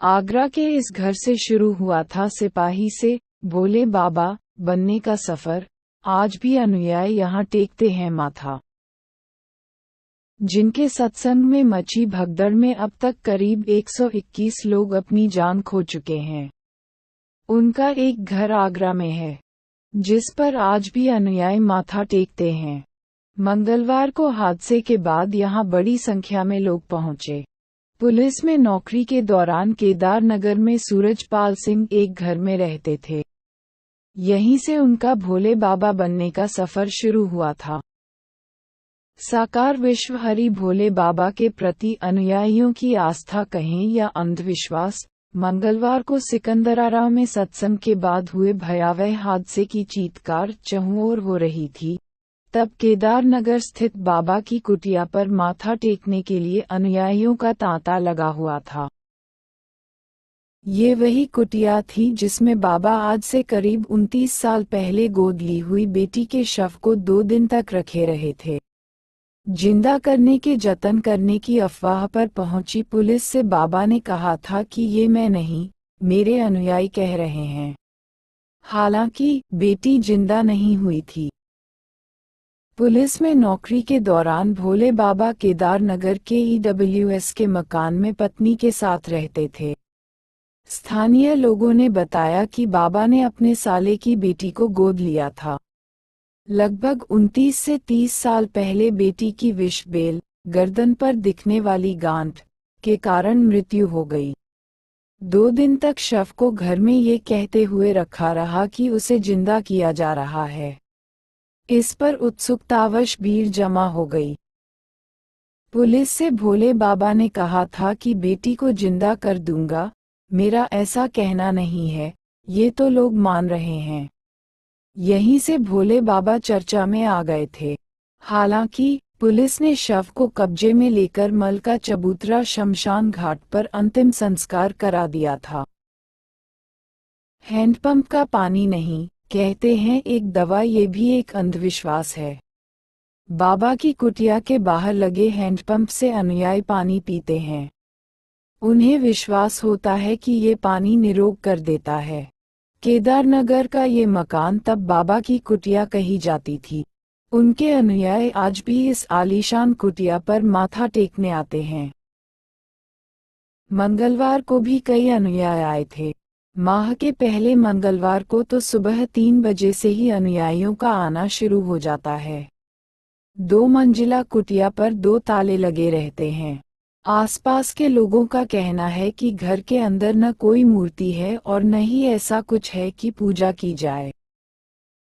आगरा के इस घर से शुरू हुआ था सिपाही से भोले बाबा बनने का सफर। आज भी अनुयायी यहाँ टेकते हैं माथा। जिनके सत्संग में मची भगदड़ में अब तक करीब 121 लोग अपनी जान खो चुके हैं। उनका एक घर आगरा में है, जिस पर आज भी अनुयायी माथा टेकते हैं। मंगलवार को हादसे के बाद यहाँ बड़ी संख्या में लोग पहुंचे। पुलिस में नौकरी के दौरान केदार नगर में सूरजपाल सिंह एक घर में रहते थे। यहीं से उनका भोले बाबा बनने का सफर शुरू हुआ था। साकार विश्व हरि भोले बाबा के प्रति अनुयायियों की आस्था कहें या अंधविश्वास। मंगलवार को सिकंदरारा में सत्संग के बाद हुए भयावह हादसे की चीत्कार चहुं ओर हो रही थी। तब केदार नगर स्थित बाबा की कुटिया पर माथा टेकने के लिए अनुयायियों का तांता लगा हुआ था। ये वही कुटिया थी जिसमें बाबा आज से करीब 29 साल पहले गोद ली हुई बेटी के शव को 2 दिन तक रखे रहे थे। जिंदा करने के जतन करने की अफवाह पर पहुंची पुलिस से बाबा ने कहा था कि ये मैं नहीं, मेरे अनुयायी कह रहे हैं। हालांकि बेटी जिंदा नहीं हुई थी। पुलिस में नौकरी के दौरान भोले बाबा केदार नगर के ईडब्ल्यूएस के मकान में पत्नी के साथ रहते थे। स्थानीय लोगों ने बताया कि बाबा ने अपने साले की बेटी को गोद लिया था। लगभग 29 से 30 साल पहले बेटी की विष बेल, गर्दन पर दिखने वाली गांठ, के कारण मृत्यु हो गई। 2 दिन तक शव को घर में ये कहते हुए रखा रहा कि उसे जिंदा किया जा रहा है। इस पर उत्सुकतावश भीड़ जमा हो गई। पुलिस से भोले बाबा ने कहा था कि बेटी को जिंदा कर दूंगा, मेरा ऐसा कहना नहीं है, ये तो लोग मान रहे हैं। यहीं से भोले बाबा चर्चा में आ गए थे। हालांकि पुलिस ने शव को कब्जे में लेकर मल का चबूतरा शमशान घाट पर अंतिम संस्कार करा दिया था। हैंडपंप का पानी नहीं, कहते हैं एक दवा, ये भी एक अंधविश्वास है। बाबा की कुटिया के बाहर लगे हैंडपंप से अनुयायी पानी पीते हैं। उन्हें विश्वास होता है कि ये पानी निरोग कर देता है। केदार नगर का ये मकान तब बाबा की कुटिया कही जाती थी। उनके अनुयायी आज भी इस आलीशान कुटिया पर माथा टेकने आते हैं। मंगलवार को भी कई अनुयायी आए थे। माह के पहले मंगलवार को तो सुबह 3 बजे से ही अनुयायियों का आना शुरू हो जाता है। 2 मंजिला कुटिया पर 2 ताले लगे रहते हैं। आसपास के लोगों का कहना है कि घर के अंदर न कोई मूर्ति है और न ही ऐसा कुछ है कि पूजा की जाए।